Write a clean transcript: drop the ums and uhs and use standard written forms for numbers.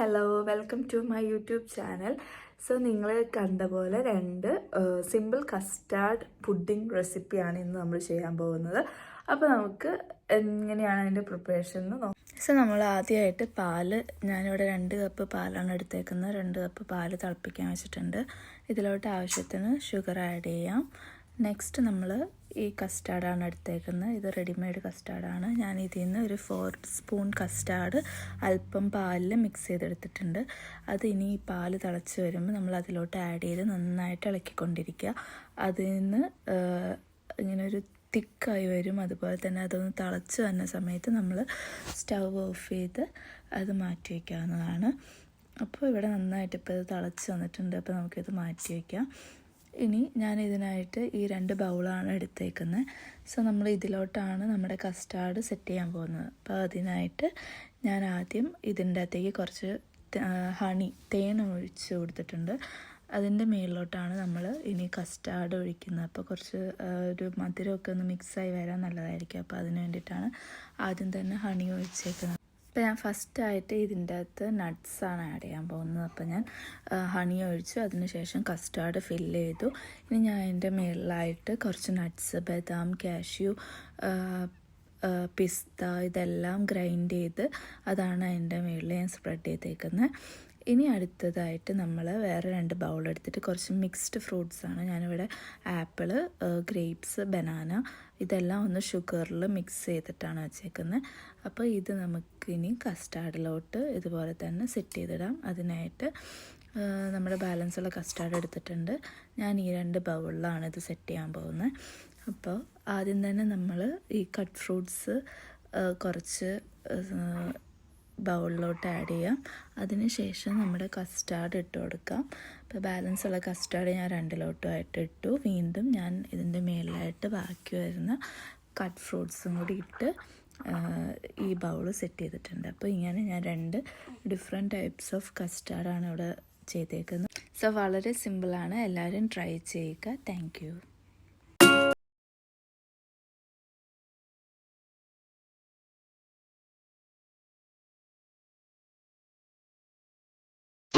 Hello, welcome to my YouTube channel. So നിങ്ങൾ കണ്ട പോലെ രണ്ട് സിമ്പിൾ കസ്റ്റാർഡ് പുഡിംഗ് റെസിപ്പിയാണ് ഇന്ന് നമ്മൾ ചെയ്യാൻ പോകുന്നത്. അപ്പോൾ നമുക്ക് എങ്ങനെയാണ് അതിൻ്റെ പ്രിപ്പറേഷൻ എന്ന് നോക്കാം. സോ നമ്മൾ ആദ്യമായിട്ട് പാല്, ഞാനിവിടെ 2 കപ്പ് പാലാണ് എടുത്തേക്കുന്നത്. 2 കപ്പ് പാല് തിളപ്പിക്കാൻ വെച്ചിട്ടുണ്ട്. ഇതിലോട്ട് ആവശ്യത്തിന് ഷുഗർ ആഡ് ചെയ്യാം. നെക്സ്റ്റ് നമ്മൾ ഈ കസ്റ്റാർഡാണ് എടുത്തേക്കുന്നത്. ഇത് റെഡിമെയ്ഡ് കസ്റ്റാർഡാണ്. ഞാൻ ഇതിൽ നിന്ന് ഒരു 4 സ്പൂൺ കസ്റ്റാർഡ് അല്പം പാലിൽ മിക്സ് ചെയ്തെടുത്തിട്ടുണ്ട്. അത് ഇനി ഈ പാല് തിളച്ച് വരുമ്പോൾ നമ്മൾ അതിലോട്ട് ആഡ് ചെയ്ത് നന്നായിട്ട് ഇളക്കിക്കൊണ്ടിരിക്കുക. അതിൽ നിന്ന് ഇങ്ങനെ ഒരു തിക്കായി വരും. അതുപോലെ തന്നെ അതൊന്ന് തിളച്ച് വന്ന സമയത്ത് നമ്മൾ സ്റ്റൗ ഓഫ് ചെയ്ത് അത് മാറ്റി വയ്ക്കാവുന്നതാണ്. അപ്പോൾ ഇവിടെ നന്നായിട്ട് ഇപ്പോൾ ഇത് തിളച്ച് വന്നിട്ടുണ്ട്. അപ്പോൾ നമുക്കിത് മാറ്റി വയ്ക്കാം. ഇനി ഞാൻ ഇതിനായിട്ട് ഈ 2 ബൗളാണ് എടുത്തേക്കുന്നത്. സോ നമ്മൾ ഇതിലോട്ടാണ് നമ്മുടെ കസ്റ്റാർഡ് സെറ്റ് ചെയ്യാൻ പോകുന്നത്. അപ്പോൾ അതിനായിട്ട് ഞാൻ ആദ്യം ഇതിൻ്റെ അകത്തേക്ക് കുറച്ച് തേൻ ഒഴിച്ച് കൊടുത്തിട്ടുണ്ട്. അതിൻ്റെ മേളിലോട്ടാണ് നമ്മൾ ഇനി കസ്റ്റാർഡ് ഒഴിക്കുന്നത്. അപ്പോൾ കുറച്ച് ഒരു മധുരമൊക്കെ ഒന്ന് മിക്സായി വരാൻ നല്ലതായിരിക്കും. അപ്പോൾ അതിന് വേണ്ടിയിട്ടാണ് ആദ്യം തന്നെ ഹണി ഒഴിച്ചേക്കുന്നത്. അപ്പോൾ ഞാൻ ഫസ്റ്റായിട്ട് ഇതിൻ്റെ അകത്ത് നട്ട്സാണ് ആഡ് ചെയ്യാൻ പോകുന്നത്. അപ്പോൾ ഞാൻ ഹണി ഒഴിച്ചു, അതിനുശേഷം കസ്റ്റാർഡ് ഫില്ല് ചെയ്തു. ഇനി ഞാൻ അതിൻ്റെ മേളിലായിട്ട് കുറച്ച് നട്ട്സ്, ബദാം, കാഷ്യൂ, പിസ്ത ഇതെല്ലാം ഗ്രൈൻഡ് ചെയ്ത് അതാണ് അതിൻ്റെ മേളിൽ ഞാൻ സ്പ്രെഡ് ചെയ്തേക്കുന്നത്. ഇനി അടുത്തതായിട്ട് നമ്മൾ വേറെ 2 ബൗൾ എടുത്തിട്ട് കുറച്ച് മിക്സ്ഡ് ഫ്രൂട്ട്സാണ്. ഞാനിവിടെ ആപ്പിള്, ഗ്രേപ്സ്, ബനാന ഇതെല്ലാം ഒന്ന് ഷുഗറിൽ മിക്സ് ചെയ്തിട്ടാണ് വെച്ചേക്കുന്നത്. അപ്പോൾ ഇത് നമുക്കിനി കസ്റ്റാർഡിലോട്ട് ഇതുപോലെ തന്നെ സെറ്റ് ചെയ്തിടാം. അതിനായിട്ട് നമ്മുടെ ബാലൻസുള്ള കസ്റ്റാർഡ് എടുത്തിട്ടുണ്ട്. ഞാൻ ഈ 2 ബൗളിലാണ് ഇത് സെറ്റ് ചെയ്യാൻ പോകുന്നത്. അപ്പോൾ ആദ്യം തന്നെ നമ്മൾ ഈ കട്ട് ഫ്രൂട്ട്സ് കുറച്ച് ബൗളിലോട്ട് ആഡ് ചെയ്യാം. അതിനുശേഷം നമ്മുടെ കസ്റ്റാർഡ് ഇട്ട് കൊടുക്കാം. ഇപ്പോൾ ബാലൻസ് ഉള്ള കസ്റ്റാർഡ് ഞാൻ 2ലോട്ടുമായിട്ട് ഇട്ടു. വീണ്ടും ഞാൻ ഇതിൻ്റെ മേളിലായിട്ട് ബാക്കി വരുന്ന കട്ട് ഫ്രൂട്ട്സും കൂടി ഇട്ട് ഈ ബൗൾ സെറ്റ് ചെയ്തിട്ടുണ്ട്. അപ്പോൾ ഇങ്ങനെ ഞാൻ 2 ഡിഫറെൻറ്റ് ടൈപ്സ് ഓഫ് കസ്റ്റാർഡാണ് ഇവിടെ ചെയ്തേക്കുന്നത്. സോ വളരെ സിമ്പിളാണ്, എല്ലാവരും ട്രൈ ചെയ്യുക. താങ്ക്